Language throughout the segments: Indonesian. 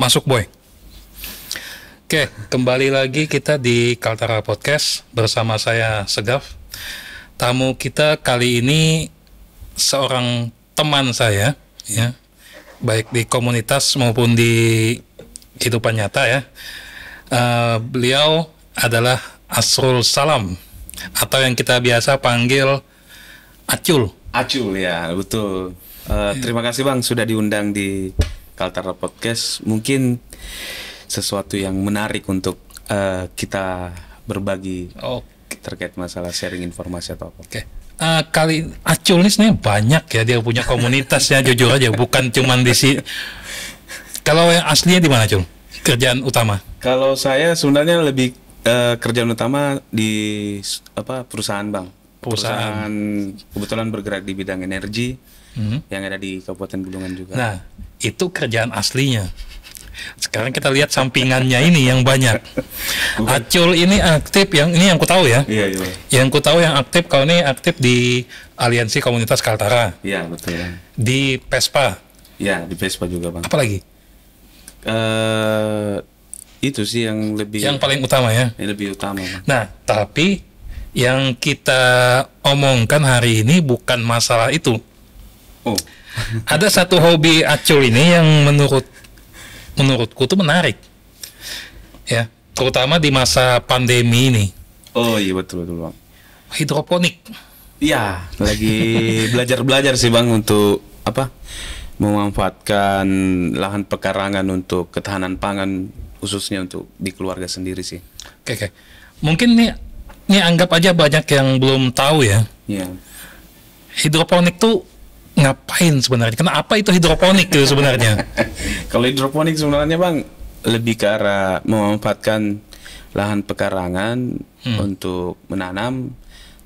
Masuk boy. Oke, kembali lagi kita di Kaltara Podcast bersama saya Segaf. Tamu kita kali ini seorang teman saya, ya, baik di komunitas maupun di kehidupan nyata ya. Beliau adalah Asrul Salam atau yang kita biasa panggil Acul. Acul ya, betul. Terima kasih Bang sudah diundang di Kaltara Podcast. Mungkin sesuatu yang menarik untuk kita berbagi terkait masalah sharing informasi atau apa. Oke. Kali Acul ini sebenarnya banyak ya, dia punya komunitas ya, jujur aja, bukan cuman di sini. Kalau yang aslinya di mana, Cul? Kerjaan utama? Kalau saya sebenarnya lebih kerjaan utama di perusahaan Bang. Perusahaan kebetulan bergerak di bidang energi yang ada di Kabupaten Bulungan juga. Nah, itu kerjaan aslinya. Sekarang kita lihat sampingannya ini yang banyak. Acul ini aktif ini yang ku tahu ya. Iya. Yang ku tahu yang aktif kalau ini aktif di Aliansi Komunitas Kaltara. Iya, betul. Di Pespa. Iya, di Pespa juga, Bang. Apa lagi? Itu sih yang paling utama ya. Yang lebih utama, Bang. Nah, tapi yang kita omongkan hari ini bukan masalah itu. Oh. Ada satu hobi Acul ini yang menurutku tuh menarik. Ya, terutama di masa pandemi ini. Oh iya, betul Bang. Hidroponik. Iya, lagi belajar sih Bang untuk memanfaatkan lahan pekarangan untuk ketahanan pangan, khususnya untuk di keluarga sendiri sih. Oke. Mungkin nih anggap aja banyak yang belum tahu ya. Iya. Hidroponik tuh ngapain sebenarnya? Kenapa itu hidroponik tuh sebenarnya? Kalau hidroponik sebenarnya Bang lebih ke arah memanfaatkan lahan pekarangan untuk menanam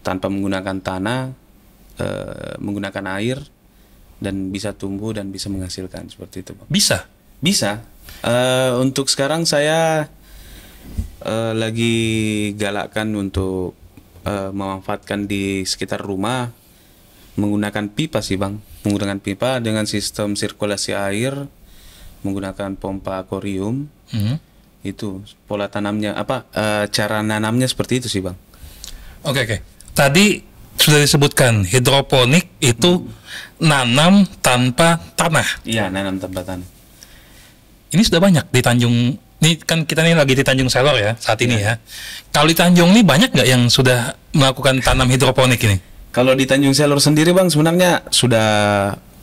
tanpa menggunakan tanah, menggunakan air, dan bisa tumbuh dan bisa menghasilkan seperti itu Bang. Bisa. Untuk sekarang saya lagi galakkan untuk memanfaatkan di sekitar rumah menggunakan pipa sih Bang. Menggunakan pipa dengan sistem sirkulasi air, menggunakan pompa akuarium. Itu pola tanamnya cara nanamnya seperti itu sih Bang. Oke. Tadi sudah disebutkan hidroponik itu nanam tanpa tanah. Iya, nanam tanpa tanah. Ini sudah banyak di Tanjung. Ini kan kita nih lagi di Tanjung Selor ya saat ini ya. Kalau di Tanjung ini banyak nggak yang sudah melakukan tanam hidroponik ini? Kalau di Tanjung Selor sendiri Bang sebenarnya sudah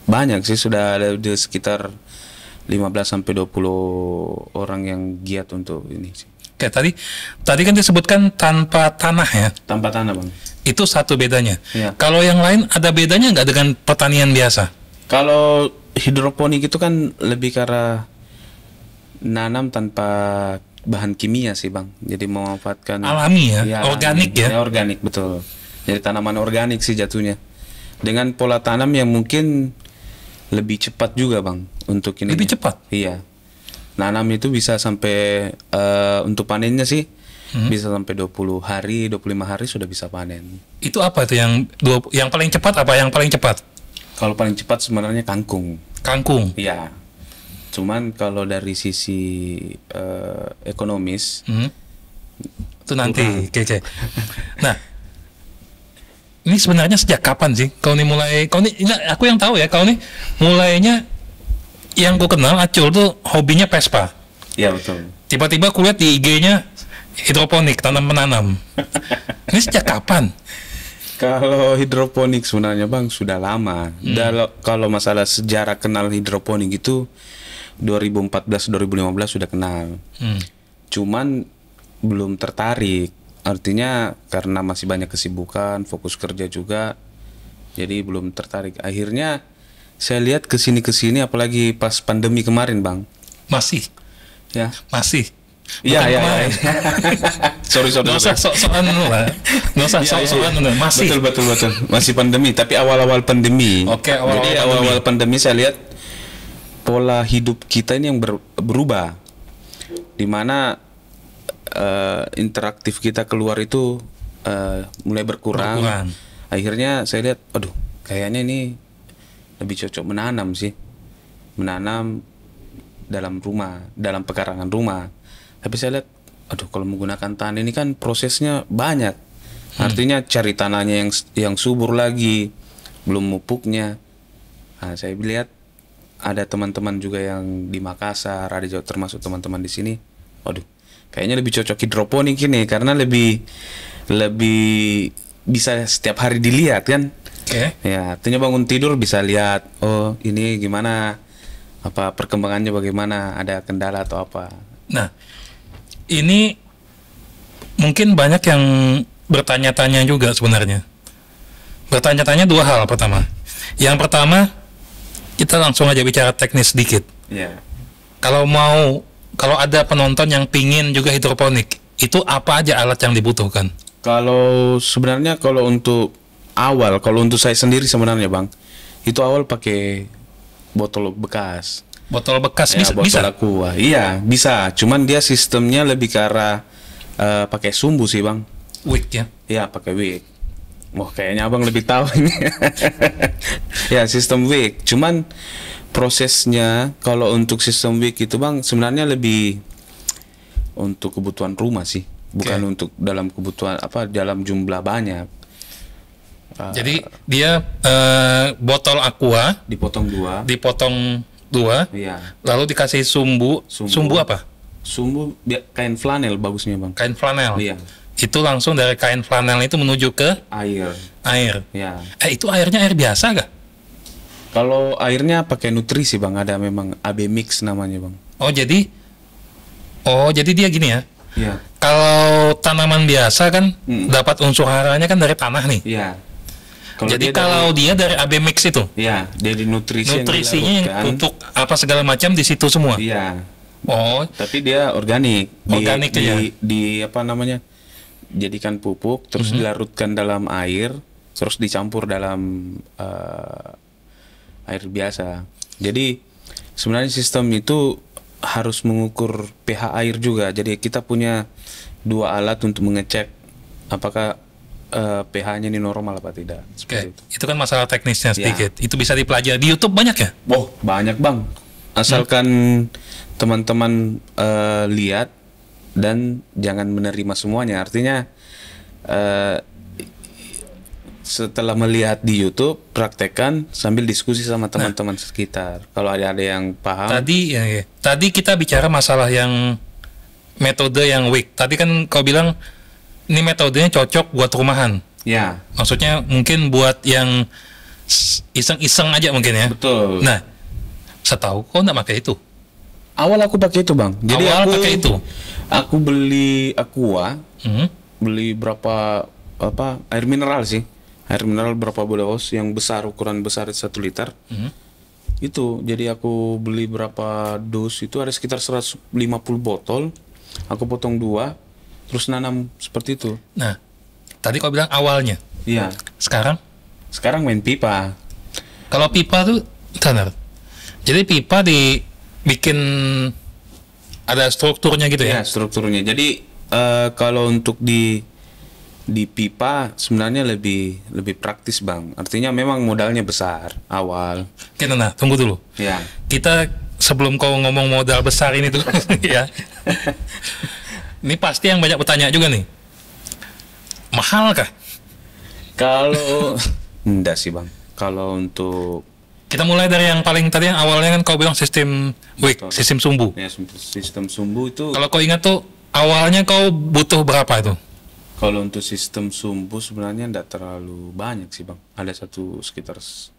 banyak sih, sudah ada di sekitar 15-20 orang yang giat untuk ini sih. Oke, tadi kan disebutkan tanpa tanah ya. Tanpa tanah Bang. Itu satu bedanya. Ya. Kalau yang lain ada bedanya nggak dengan pertanian biasa? Kalau hidroponik itu kan lebih ke arah nanam tanpa bahan kimia sih Bang. Jadi memanfaatkan alami ya, organik ya. Organik betul. Jadi tanaman organik sih jatuhnya. Dengan pola tanam yang mungkin lebih cepat juga Bang untuk ini. Lebih cepat? Iya. Nanam itu bisa sampai untuk panennya sih bisa sampai 20 hari, 25 hari sudah bisa panen. Itu apa itu yang paling cepat apa yang paling cepat? Kalau paling cepat sebenarnya kangkung. Kangkung? Iya. Cuman kalau dari sisi ekonomis itu nanti kece. Nah, ini sebenarnya sejak kapan sih kau ini aku yang tahu ya, kau ini mulainya yang ku kenal Acul tuh hobinya Pespa. Iya betul. Tiba-tiba ku lihat di IG-nya hidroponik, tanam menanam. Ini sejak kapan? Kalau hidroponik sebenarnya Bang sudah lama. Kalau masalah sejarah kenal hidroponik itu 2014-2015 sudah kenal. Cuman belum tertarik. Artinya karena masih banyak kesibukan, fokus kerja juga, jadi belum tertarik. Akhirnya saya lihat kesini apalagi pas pandemi kemarin Bang. Masih? Ya. Masih? Iya. Sorry. Nggak usah sok-sokan lah. Nggak usah sok-sokan. Masih? Betul. Masih pandemi, tapi awal-awal pandemi. Oke, awal-awal pandemi saya lihat pola hidup kita ini yang berubah. Dimana interaktif kita keluar itu mulai berkurang. Akhirnya saya lihat, kayaknya ini lebih cocok menanam sih. Menanam dalam rumah, dalam pekarangan rumah. Tapi saya lihat, aduh kalau menggunakan tanah ini kan prosesnya banyak. Artinya cari tanahnya yang subur lagi, belum pupuknya. Nah, saya lihat ada teman-teman juga yang di Makassar, ada juga termasuk teman-teman di sini. Waduh, kayaknya lebih cocok hidroponik ini karena lebih bisa setiap hari dilihat kan. Ya, artinya bangun tidur bisa lihat, oh ini gimana, apa perkembangannya bagaimana, ada kendala atau apa. Nah, ini mungkin banyak yang bertanya-tanya juga sebenarnya. Bertanya-tanya dua hal. Pertama, yang pertama kita langsung aja bicara teknis sedikit. Kalau ada penonton yang pingin juga hidroponik, itu apa aja alat yang dibutuhkan? Kalau sebenarnya kalau untuk saya sendiri sebenarnya Bang, itu awal pakai botol bekas. Botol bekas Ya, botol aqua. Iya, bisa. Cuman dia sistemnya lebih ke arah pakai sumbu sih Bang. Wick ya? Iya, pakai wick. Wah, kayaknya Abang lebih tahu ini. Ya, sistem wick. Cuman prosesnya kalau untuk sistem wick itu Bang sebenarnya lebih untuk kebutuhan rumah sih, bukan untuk dalam kebutuhan dalam jumlah banyak. Jadi dia botol aqua Dipotong dua, iya. Lalu dikasih sumbu apa? Sumbu kain flanel bagusnya Bang. Kain flanel. Iya. Itu langsung dari kain flanel itu menuju ke air. Ya. Itu airnya air biasa gak? Kalau airnya pakai nutrisi Bang, ada memang AB mix namanya Bang. Oh jadi dia gini ya? Iya. Kalau tanaman biasa kan dapat unsur haranya kan dari tanah nih. Iya. Jadi kalau dia dari AB mix itu? Iya, dari nutrisinya yang untuk apa segala macam di situ semua. Iya. Oh. Tapi dia organik. Di apa namanya? Jadikan pupuk, terus dilarutkan dalam air, terus dicampur dalam air biasa. Jadi sebenarnya sistem itu harus mengukur pH air juga. Jadi kita punya dua alat untuk mengecek apakah pH-nya ini normal apa tidak. Itu kan masalah teknisnya sedikit. Itu bisa dipelajari di YouTube banyak ya? Oh, banyak Bang. Asalkan teman-teman lihat dan jangan menerima semuanya. Artinya setelah melihat di YouTube, praktekkan sambil diskusi sama teman-teman sekitar. Kalau ada yang paham. Tadi kita bicara masalah yang metode yang wick. Tadi kan kau bilang ini metodenya cocok buat rumahan. Ya. Maksudnya mungkin buat yang iseng-iseng aja mungkin ya. Betul. Nah, setahu kau nggak pakai itu? Awal aku pakai itu Bang. Jadi pakai itu. Aku beli aqua. Beli berapa air mineral sih. Air mineral berapa bolos yang besar, ukuran besar 1 liter. Itu jadi aku beli berapa dus, itu ada sekitar 150 botol. Aku potong 2, terus nanam seperti itu. Nah, tadi kau bilang awalnya. Iya. Sekarang main pipa. Kalau pipa tuh benar. Jadi pipa dibikin ada strukturnya gitu ya? Iya, strukturnya. Jadi kalau untuk di pipa sebenarnya lebih praktis Bang. Artinya memang modalnya besar awal. Nah, tunggu dulu. Ya. Kita sebelum kau ngomong modal besar ini dulu ya. Ini pasti yang banyak bertanya juga nih. Mahal kah? Kalau enggak sih Bang. Kalau untuk kita mulai dari yang paling tadi yang awalnya kan kau bilang sistem wick, sistem sumbu. Ya, sistem sumbu itu. Kalau kau ingat tuh awalnya kau butuh berapa itu? Kalau untuk sistem sumbu sebenarnya enggak terlalu banyak sih Bang. Ada sekitar 1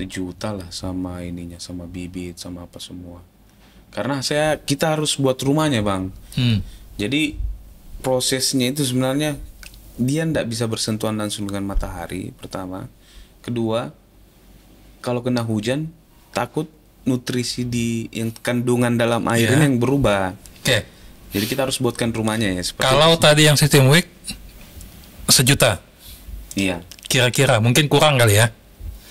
juta lah sama ininya, sama bibit, sama apa semua. Karena kita harus buat rumahnya Bang. Jadi prosesnya itu sebenarnya dia enggak bisa bersentuhan langsung dengan matahari pertama. Kedua, kalau kena hujan takut nutrisi yang kandungan dalam airnya yang berubah. Jadi kita harus buatkan rumahnya ya. Kalau tadi yang sistem wick 1 juta. Iya. Kira-kira mungkin kurang kali ya.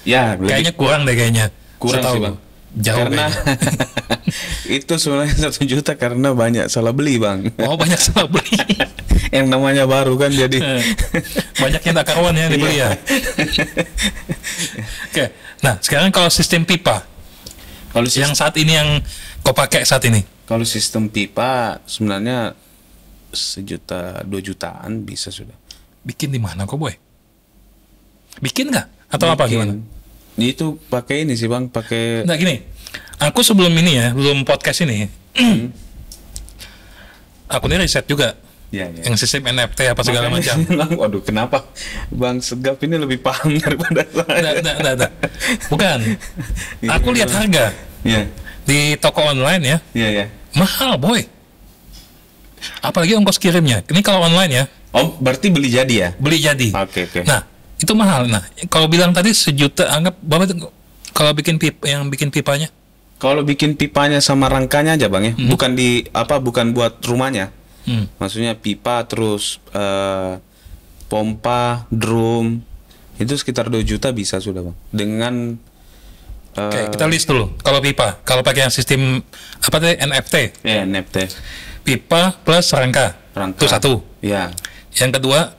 Ya, kayaknya kurang deh kayaknya. Kurang sih Bang. Jauh karena itu sebenarnya 1 juta karena banyak salah beli Bang. Oh, banyak salah beli. Yang namanya baru kan jadi banyak yang tak karuan ya dibeli ya. Oke. Nah, sekarang kalau sistem pipa. Kalau Yang saat ini yang kau pakai saat ini. kalau sistem pipa sebenarnya 1 juta 2 jutaan bisa sudah. Bikin di mana kok, Boy? Bikin nggak? Atau apa gimana? Itu pakai ini sih Bang, pakai Nah gini, aku sebelum ini ya, belum podcast ini, aku ini riset juga ya, ya. yang sistem NFT apa segala macam. Waduh, kenapa Bang Segap ini lebih paham daripada saya? Nggak. Bukan. Aku lihat harga Iya. di toko online ya, Iya, ya. mahal, Boy. Apalagi ongkos kirimnya. Ini kalau online ya, Oh, berarti beli jadi ya? beli jadi. Oke, oke. Nah, itu mahal. Nah, kalau bilang tadi 1 juta, anggap berapa tuh kalau bikin yang bikin pipanya? Kalau bikin pipanya sama rangkanya aja Bang ya, bukan bukan buat rumahnya. Maksudnya pipa terus pompa, drum itu sekitar 2 juta bisa sudah Bang. Dengan Oke, kita list dulu. Kalau pipa, kalau pakai yang sistem apa tadi NFT, ya NFT. pipa plus rangka, Rangka. itu satu. Ya. Yang kedua,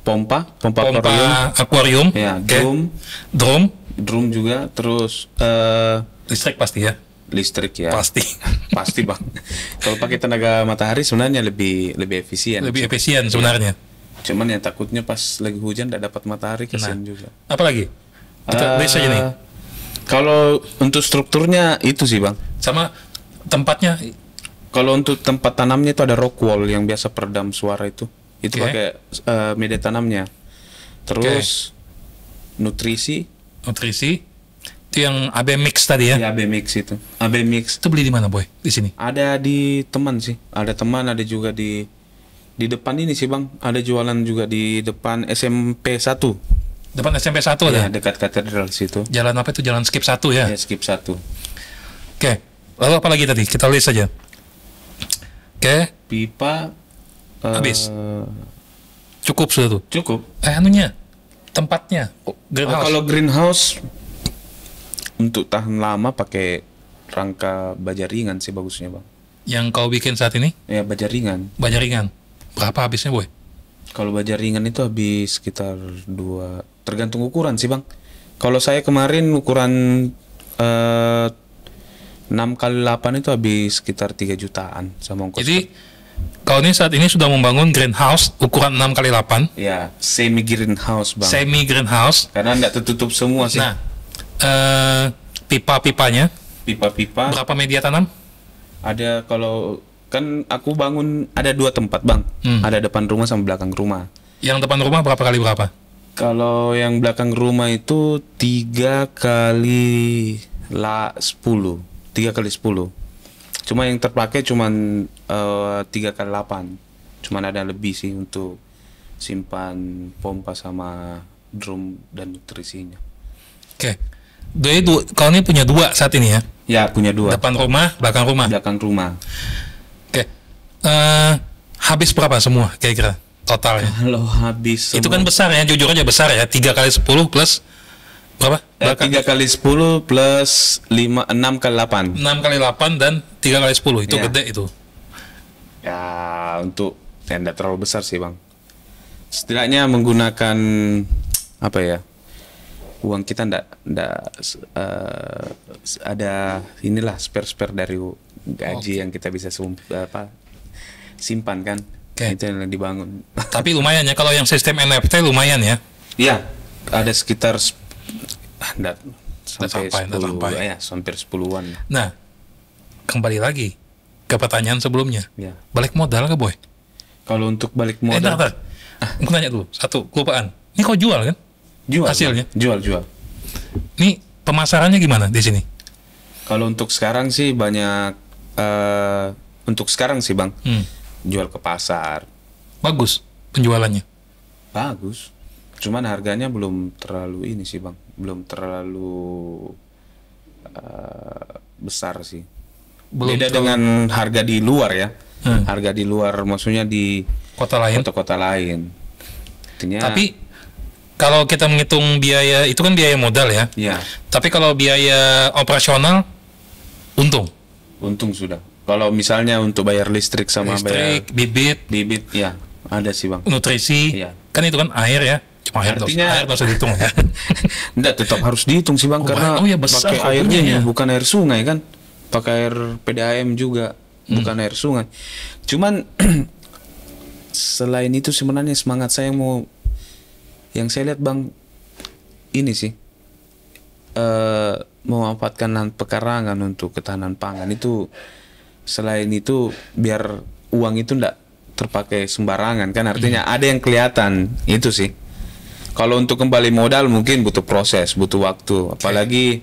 Pompa pompa akuarium. akuarium, Ya, oke. drum Drum, juga, terus listrik pasti ya, listrik ya. pasti. Pasti Bang. Kalau pakai tenaga matahari sebenarnya lebih efisien. Lebih efisien sebenarnya. Cuman ya takutnya pas lagi hujan tidak dapat matahari kesian juga. Apa lagi? Kita list aja nih. Kalau untuk strukturnya itu sih Bang. Sama tempatnya, Kalau untuk tempat tanamnya itu ada rock wall yang biasa peredam suara itu. Itu Oke. pakai media tanamnya. Terus nutrisi nutrisi, itu yang AB Mix tadi ya. ya AB Mix itu. AB Mix Itu beli di mana, Boy? Di sini. ada di teman sih. Ada teman, ada juga di depan ini sih Bang. Ada jualan juga di depan SMP 1. Depan SMP 1 Ya, ada. dekat katedral situ. Jalan apa itu? Jalan Skip 1 ya. Ya, skip 1. Oke. Lalu apa lagi tadi? Kita list aja. Oke, Pipa Habis. cukup sudah tuh. cukup. Anunya, tempatnya, greenhouse. Kalau greenhouse untuk tahan lama pakai rangka baja ringan sih bagusnya Bang. Yang kau bikin saat ini, Ya baja ringan. baja ringan. Berapa habisnya, Boy? Kalau baja ringan itu habis sekitar 2, tergantung ukuran sih Bang. Kalau saya kemarin ukuran 6x8 itu habis sekitar 3 jutaan sama ongkos. Jadi, kau ini saat ini sudah membangun greenhouse ukuran 6x8, Ya, semi greenhouse Bang. semi greenhouse. Karena nggak tertutup semua sih. Nah, pipa-pipanya, Pipa-pipa berapa media tanam? ada, kalau kan aku bangun ada 2 tempat Bang. Ada depan rumah sama belakang rumah. Yang depan rumah berapa kali berapa? Kalau yang belakang rumah itu 3 kali 10. 3 kali 10. Cuma yang terpakai cuman 3 kali 8. Cuman ada lebih sih untuk simpan pompa sama drum dan nutrisinya. Oke. Jadi kau ini punya 2 saat ini ya? Ya, punya 2. Depan rumah, belakang rumah. Belakang rumah. Oke. Habis berapa semua kira-kira totalnya? Kalau habis Itu kan besar ya, jujur aja besar ya. 3 kali 10 plus berapa? 3 kali 10 plus 6 kali 8. 6 kali 8 dan 3 kali 10. Itu Iya. gede itu. Ya, untuk tidak terlalu besar sih Bang. Setidaknya menggunakan apa ya, uang kita ndak ada inilah spare dari gaji yang kita bisa simpan kan. Oke. Itu yang dibangun. Tapi lumayan ya, kalau yang sistem NFT lumayan ya. Iya, ada sekitar ndak sampai Ndak 10 sampai. ya, hampir 10-an. Nah, kembali lagi ke pertanyaan sebelumnya. Ya. Balik modal ke, Boy? Kalau untuk balik Entar, modal, Aku tanya dulu, satu, kelupaan. Ini kau jual kan? jual hasilnya? Bang. Jual. Ini pemasarannya gimana di sini? Kalau untuk sekarang sih banyak Bang, jual ke pasar. Bagus penjualannya. Bagus. Cuman harganya belum terlalu ini sih Bang, belum terlalu besar sih. Belum Beda terlalu- dengan harga di luar ya. Harga di luar maksudnya di kota lain. kota-kota lain. Artinya, Tapi kalau kita menghitung biaya, itu kan biaya modal ya. ya Tapi kalau biaya operasional, untung. untung sudah. Kalau misalnya untuk bayar listrik sama bayar Listrik, bibit, bibit, ya ada sih Bang. nutrisi, Iya. kan itu kan air ya. Artinya air nggak usah dihitung ya. enggak, tetap harus dihitung sih bang, karena ya besar pakai airnya volumenya ya. bukan air sungai kan, pakai air PDAM juga, bukan air sungai. Cuman selain itu sebenarnya semangat saya yang saya lihat bang, ini sih memanfaatkan lahan pekarangan untuk ketahanan pangan itu. Selain itu biar uang itu ndak terpakai sembarangan kan, artinya ada yang kelihatan itu sih. Kalau untuk kembali modal mungkin butuh proses, butuh waktu, apalagi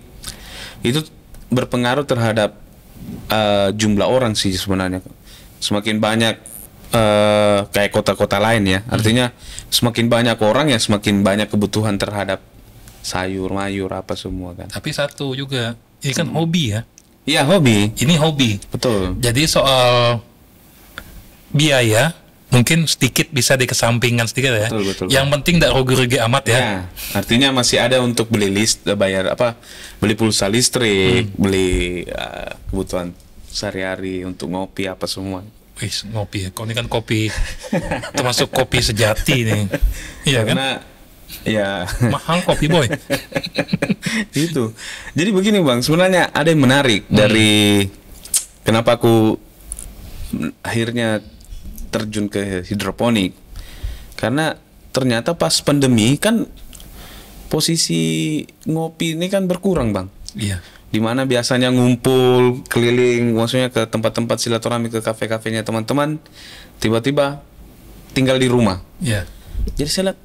itu berpengaruh terhadap jumlah orang sih sebenarnya. Semakin banyak kayak kota-kota lain ya, artinya semakin banyak orang ya semakin banyak kebutuhan terhadap sayur, mayur, apa semua kan. Tapi satu juga, ini kan hobi ya. Iya, hobi. Ini hobi. Betul. Jadi soal biaya mungkin sedikit bisa dikesampingkan sedikit ya. Betul. Yang penting tidak rugi-rugi amat ya. Ya, artinya masih ada untuk beli bayar beli pulsa listrik, beli kebutuhan sehari-hari untuk ngopi apa semua. Wih, ngopi ya. Kau ini kan kopi termasuk kopi sejati nih. Iya kan? Karena ya mahal kopi boy. itu. Jadi begini bang, sebenarnya ada yang menarik dari kenapa aku akhirnya terjun ke hidroponik. Karena ternyata pas pandemi kan posisi ngopi ini kan berkurang bang. Iya. Dimana biasanya ngumpul keliling, maksudnya ke tempat-tempat silaturahmi, ke kafe-kafenya teman-teman, tiba-tiba tinggal di rumah. Iya. Jadi saya lihat,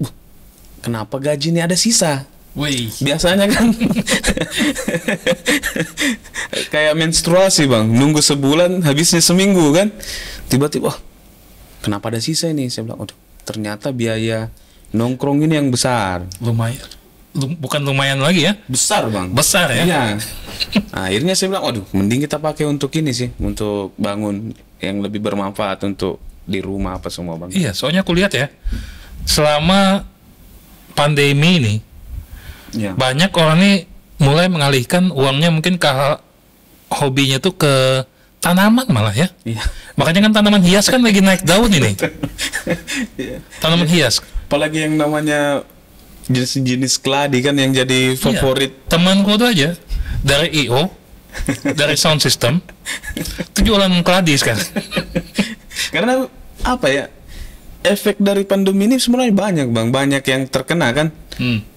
kenapa gaji ini ada sisa? Wih. Biasanya kan kayak menstruasi bang, nunggu sebulan habisnya seminggu kan, tiba-tiba kenapa ada sisa ini? Saya bilang, ternyata biaya nongkrong ini yang besar. Lumayan. Bukan lumayan lagi ya? Besar bang. Besar ya? Iya. Nah, akhirnya saya bilang, mending kita pakai untuk ini sih, untuk bangun yang lebih bermanfaat untuk di rumah apa semua bang. Iya, soalnya aku lihat ya, selama pandemi ini Ya. banyak orang nih mulai mengalihkan uangnya mungkin ke hobinya tuh ke tanaman malah ya. Iya. Makanya kan tanaman hias kan lagi naik daun ini. Tanaman hias. Apalagi yang namanya jenis-jenis keladi kan yang jadi favorit. Iya. Temanku tuh aja dari IO, dari sound system, itu jualan keladi sekarang. Karena apa ya? Efek dari pandemi ini sebenarnya banyak bang, banyak yang terkena kan.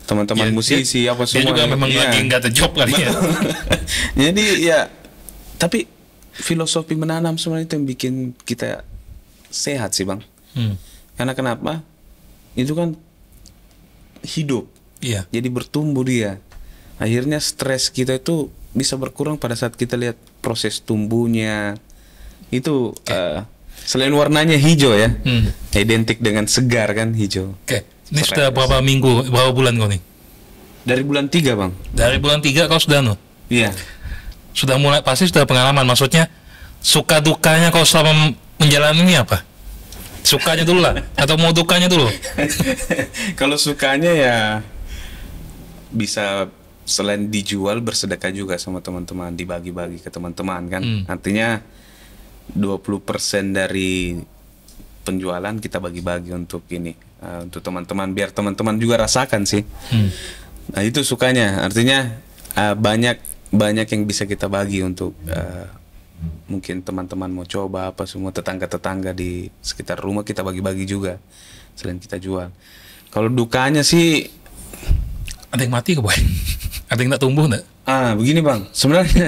Teman-teman musisi apa Dia semua. juga memang lagi nggak ada job kali ya. Jadi ya, tapi filosofi menanam sebenarnya itu yang bikin kita sehat sih bang. Karena kenapa? Itu kan hidup. Iya. Jadi bertumbuh dia. Akhirnya stres kita itu bisa berkurang pada saat kita lihat proses tumbuhnya. Itu selain warnanya hijau ya, identik dengan segar kan hijau. Oke. Ini sudah berapa minggu, berapa bulan kau nih? Dari bulan 3 bang. Dari bulan 3 kau sudah Iya. Sudah mulai, pasti sudah pengalaman. Maksudnya suka dukanya kau selama menjalani ini apa? Sukanya dulu lah, atau mau dukanya dulu? Kalau sukanya ya bisa selain dijual bersedekah juga sama teman-teman, dibagi-bagi ke teman-teman kan. Artinya 20% dari penjualan kita bagi-bagi untuk ini, untuk teman-teman, biar teman-teman juga rasakan sih. Nah itu sukanya, artinya banyak yang bisa kita bagi untuk mungkin teman-teman mau coba apa semua, tetangga-tetangga di sekitar rumah kita bagi-bagi juga selain kita jual. Kalau dukanya sih ada yang mati ke boy? Ada yang nggak tumbuh nggak? Begini bang, sebenarnya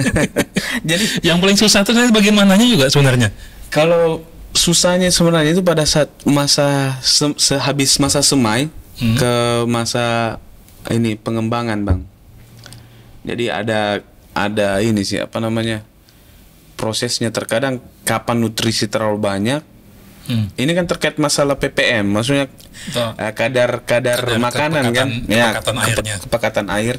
jadi yang paling susah itu bagian mananya juga sebenarnya. Kalau susahnya sebenarnya itu pada saat masa sehabis masa semai ke masa ini pengembangan bang. Jadi ada ini sih apa namanya, prosesnya terkadang kapan nutrisi terlalu banyak. Ini kan terkait masalah ppm, maksudnya kadar makanan kan, kepekatan air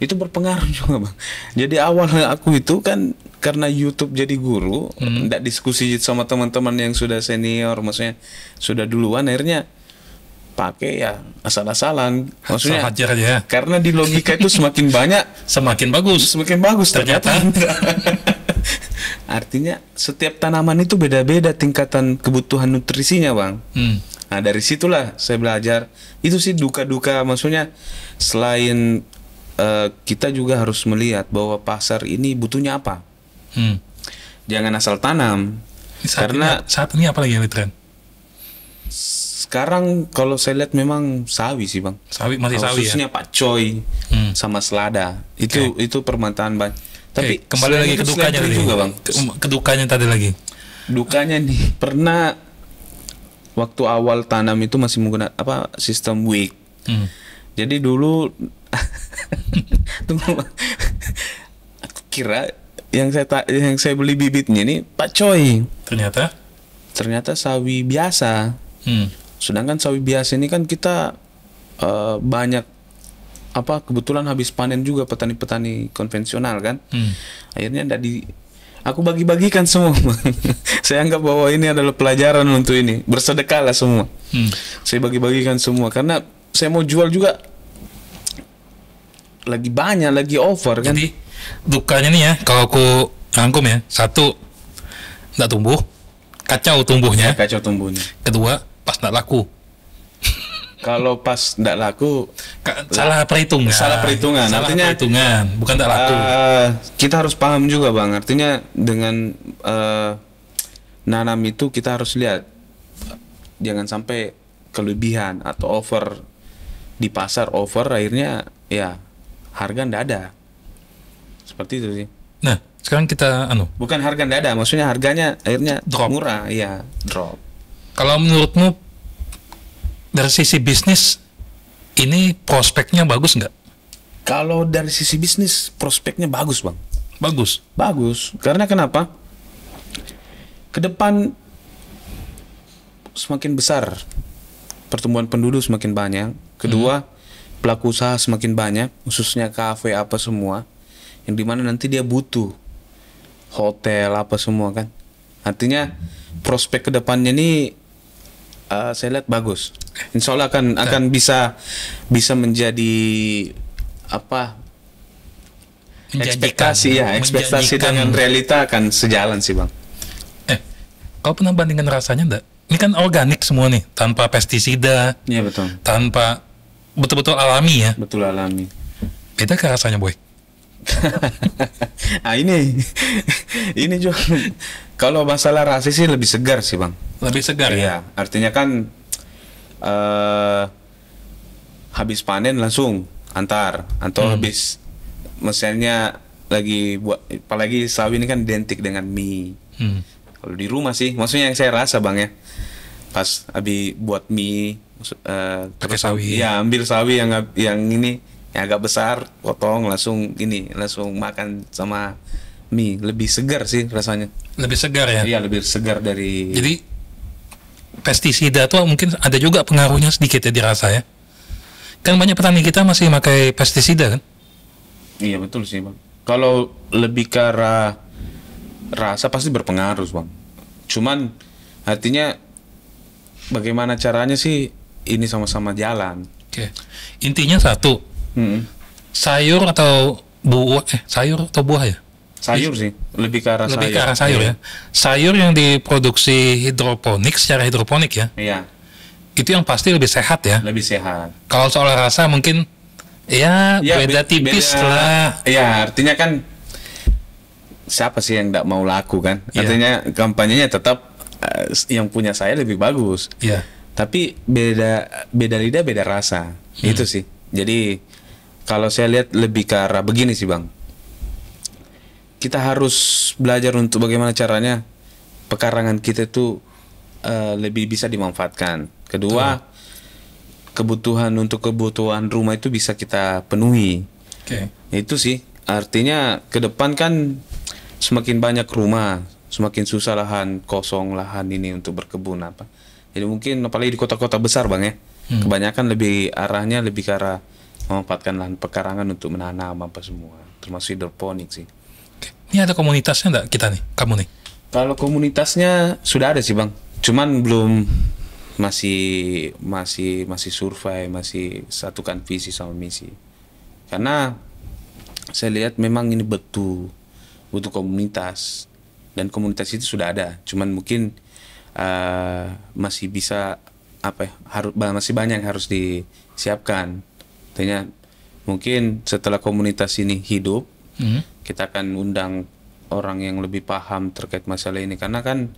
itu berpengaruh juga bang. Jadi awal aku itu kan karena YouTube jadi guru, nggak diskusi sama teman-teman yang sudah senior, maksudnya sudah duluan, akhirnya pakai ya asal-asalan, maksudnya hajar aja. Karena di logika itu semakin banyak semakin bagus ternyata. Artinya setiap tanaman itu beda-beda tingkatan kebutuhan nutrisinya bang. Nah dari situlah saya belajar. Itu sih duka-duka, maksudnya selain kita juga harus melihat bahwa pasar ini butuhnya apa. Jangan asal tanam. Saat ini apa lagi yang tren? Sekarang kalau saya lihat memang sawi sih bang. Sawi, masih sawi ya. Khususnya pakcoy sama selada. Itu permintaan banyak. Tapi kembali lagi ke dukanya tadi juga bang. Kedukanya tadi lagi. Dukanya nih, pernah waktu awal tanam itu masih menggunakan sistem wick. Jadi dulu aku kira yang saya beli bibitnya ini pakcoy. Ternyata sawi biasa. Sedangkan sawi biasa ini kan kita banyak kebetulan habis panen juga petani-petani konvensional kan. Akhirnya aku bagi-bagikan semua. Saya anggap bahwa ini adalah pelajaran untuk ini, bersedekahlah semua. Saya bagi-bagikan semua karena saya mau jual juga lagi banyak, lagi over kan. Jadi dukanya nih ya, kalau aku rangkum ya, satu, nggak tumbuh, kacau tumbuhnya. Kedua, pas nggak laku. Kalau pas nggak laku, salah perhitungan. Artinya perhitungan, bukan nggak laku. Kita harus paham juga bang. Artinya dengan nanam itu kita harus lihat, jangan sampai kelebihan atau over di pasar, akhirnya ya harga nggak ada. Seperti itu sih. Nah, sekarang kita bukan harga nggak ada, maksudnya harganya akhirnya drop. Murah, ya drop. Kalau menurutmu dari sisi bisnis ini prospeknya bagus nggak? Kalau dari sisi bisnis prospeknya bagus bang. Bagus. Karena kenapa? Ke depan semakin besar, pertumbuhan penduduk semakin banyak. Kedua, pelaku usaha semakin banyak, khususnya kafe apa semua, yang dimana nanti dia butuh hotel apa semua kan. Artinya prospek ke depannya ini saya lihat bagus. Insya Allah akan bisa menjadi ekspektasi dengan realita akan sejalan sih bang. Kau pernah bandingkan rasanya enggak? Ini kan organik semua nih, tanpa pestisida. Iya betul. Tanpa betul-betul alami ya. Betul alami. Beda ke rasanya boy? ini juga kalau masalah rasa sih lebih segar sih bang. Lebih segar ya. Artinya kan habis panen langsung antar atau habis misalnya lagi buat, apalagi sawi ini kan identik dengan mie. Kalau di rumah sih, maksudnya yang saya rasa bang ya, pas habis buat mie pakai sawi. Ya ambil sawi yang ini yang agak besar, potong langsung makan sama mie, lebih segar sih rasanya. Lebih segar ya? Iya lebih segar dari. Jadi pestisida tuh mungkin ada juga pengaruhnya sedikit ya dirasa ya. Kan banyak petani kita masih pakai pestisida kan? Iya betul sih bang. Kalau lebih ke arah rasa pasti berpengaruh bang. Cuman artinya bagaimana caranya sih ini sama-sama jalan. Oke. Intinya satu. Sayur atau buah ya? Sayur sih, lebih ke arah sayur ya. Sayur yang diproduksi secara hidroponik ya. Iya. Itu yang pasti lebih sehat ya. Lebih sehat. Kalau soal rasa mungkin beda tipis lah. Ya, artinya kan siapa sih yang tidak mau laku kan? Artinya kampanyenya tetap yang punya saya lebih bagus. Iya. Tapi beda lidah, beda rasa. Itu sih. Jadi kalau saya lihat lebih ke arah begini sih bang. Kita harus belajar untuk bagaimana caranya pekarangan kita itu lebih bisa dimanfaatkan. Kedua, kebutuhan rumah itu bisa kita penuhi. Itu sih. Artinya ke depan kan semakin banyak rumah, semakin susah lahan ini untuk berkebun apa. Jadi mungkin apalagi di kota-kota besar bang ya, kebanyakan arahnya lebih ke arah memanfaatkan lahan pekarangan untuk menanam apa semua, termasuk hidroponik sih. Ini ada komunitasnya enggak kita nih, kamu nih? Kalau komunitasnya sudah ada sih bang, cuman belum masih survei, masih satukan visi sama misi. Karena saya lihat memang ini butuh komunitas, dan komunitas itu sudah ada, cuman mungkin masih bisa masih banyak yang harus disiapkan. Artinya mungkin setelah komunitas ini hidup, kita akan undang orang yang lebih paham terkait masalah ini, karena kan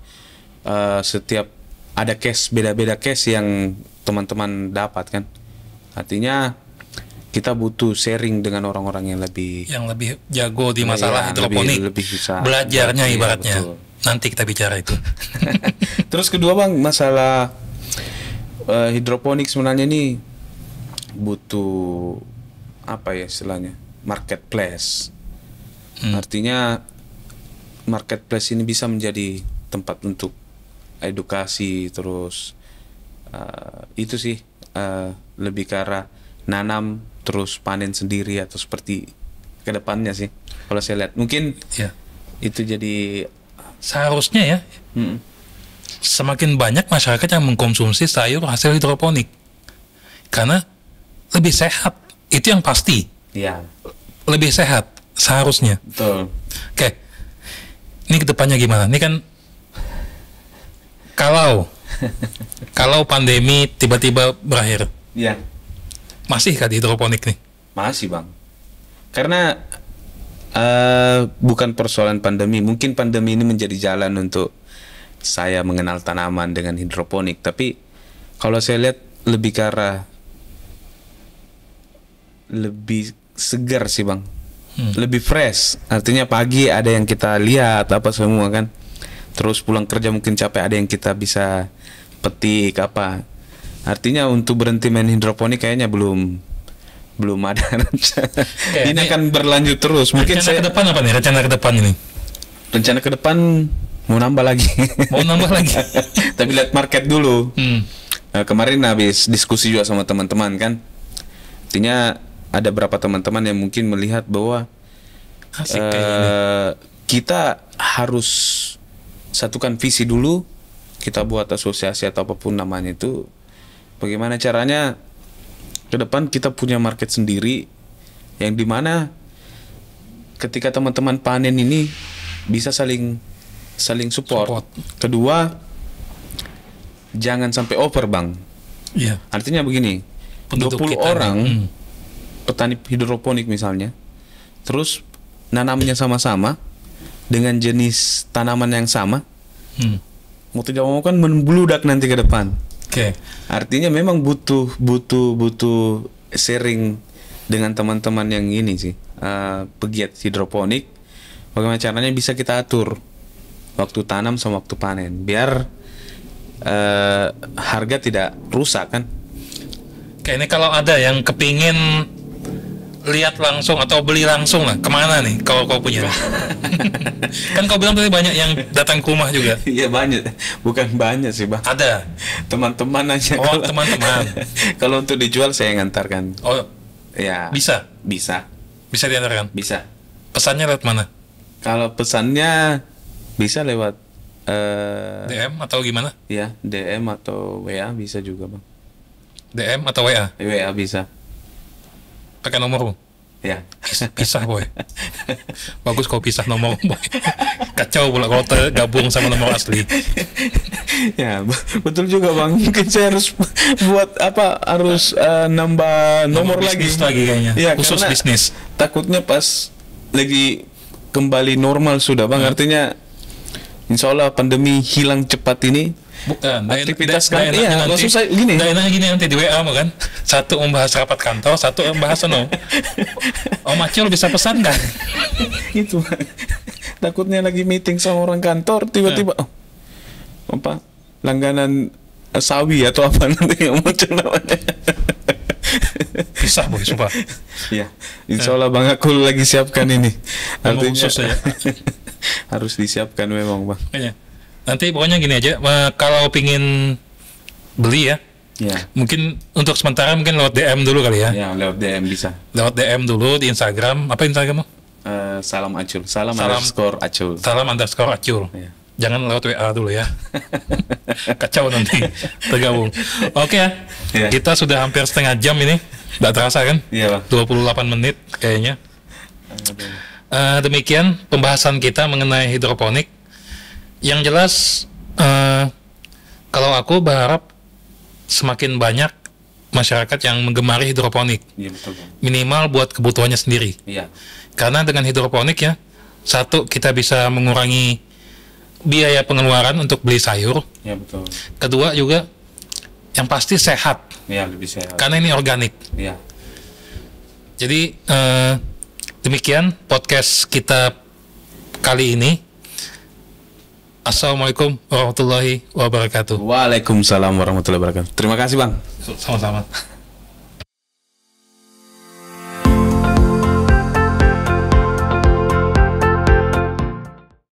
setiap ada beda-beda case yang teman-teman dapat kan. Artinya kita butuh sharing dengan orang-orang yang lebih jago di masalah hidroponik, lebih bisa belajarnya ibaratnya. Betul. Nanti kita bicara itu. Terus kedua Bang, masalah hidroponik sebenarnya ini butuh apa ya istilahnya, marketplace. Artinya marketplace ini bisa menjadi tempat untuk edukasi, terus itu sih lebih ke arah nanam terus panen sendiri atau seperti kedepannya sih kalau saya lihat. Mungkin itu jadi seharusnya ya semakin banyak masyarakat yang mengkonsumsi sayur hasil hidroponik karena lebih sehat, itu yang pasti. Lebih sehat seharusnya. Betul. Oke, ini kedepannya gimana? Ini kan kalau pandemi tiba-tiba berakhir, masih kan di hidroponik nih? Masih Bang, karena bukan persoalan pandemi. Mungkin pandemi ini menjadi jalan untuk saya mengenal tanaman dengan hidroponik, tapi kalau saya lihat lebih ke arah lebih segar sih Bang, lebih fresh. Artinya pagi ada yang kita lihat apa semua kan, terus pulang kerja mungkin capek, ada yang kita bisa petik apa. Artinya untuk berhenti main hidroponik kayaknya belum ada rencana. Ini akan berlanjut terus. Mungkin rencana ke depan apa nih? Rencana ke depan ini? Rencana ke depan mau nambah lagi. Tapi lihat market dulu. Kemarin habis diskusi juga sama teman-teman kan. Artinya ada beberapa teman-teman yang mungkin melihat bahwa kita harus satukan visi dulu. Kita buat asosiasi atau apapun namanya itu. Bagaimana caranya ke depan kita punya market sendiri yang dimana ketika teman-teman panen ini bisa saling support. Kedua, jangan sampai over Bang. Artinya begini, penduduk 20 orang petani hidroponik misalnya, terus nanamnya sama-sama dengan jenis tanaman yang sama, mau tidak mau kan membludak nanti ke depan. Artinya memang butuh sharing dengan teman-teman yang ini sih, pegiat hidroponik. Bagaimana caranya bisa kita atur waktu tanam sama waktu panen biar harga tidak rusak kan. Ini kalau ada yang kepingin lihat langsung atau beli langsung lah, kemana nih kalau kau punya? Kan kau bilang tadi banyak yang datang ke rumah juga. Iya banyak, bukan banyak sih Bang. Ada teman-teman aja. Teman-teman. Kalau untuk dijual saya ngantarkan. Ya. Bisa diantarkan. Bisa. Pesannya lewat mana? Kalau pesannya bisa lewat DM atau gimana? Ya, DM atau WA bisa juga Bang. DM atau WA? WA bisa. Pakai nomor ya. Pisah boy. Bagus kau pisah nomor boy. Kacau pula kalau tergabung sama nomor asli. Ya betul juga Bang. Mungkin saya harus buat nambah nomor lagi kayaknya. Ya, khusus bisnis. Takutnya pas lagi kembali normal sudah Bang. Artinya insya Allah pandemi hilang cepat ini. Bukan, aktivitas kan iya, maksud saya gini. Enaknya gini nanti di WA kan. Satu membahas rapat kantor, satu membahas Om Acil bisa pesan kan? Itu. Takutnya lagi meeting sama orang kantor tiba-tiba langganan sawi atau apa nanti yang muncul namanya. Pisah boy, sumpah. Ya, insya Allah Bang aku lagi siapkan ini. Artinya harus disiapkan memang Bang. Nanti pokoknya gini aja, kalau pingin beli ya, mungkin untuk sementara mungkin lewat DM dulu kali ya. Ya, lewat DM bisa. Lewat DM dulu di Instagram. Apa Instagrammu? Salam Acul. _Acul. Salam_Acul. Ya. Jangan lewat WA dulu ya. Kacau nanti tergabung. Oke ya. Kita sudah hampir setengah jam ini. Nggak terasa kan? Iya Bang. 28 menit kayaknya. Demikian pembahasan kita mengenai hidroponik. Yang jelas kalau aku berharap semakin banyak masyarakat yang menggemari hidroponik. Iya betul Bang. Minimal buat kebutuhannya sendiri. Iya. Karena dengan hidroponik ya, satu, kita bisa mengurangi biaya pengeluaran untuk beli sayur. Iya betul. Kedua juga, yang pasti sehat. Iya lebih sehat. Karena ini organik. Iya. Jadi demikian podcast kita kali ini. Assalamualaikum warahmatullahi wabarakatuh. Waalaikumsalam warahmatullahi wabarakatuh. Terima kasih Bang. Sama-sama.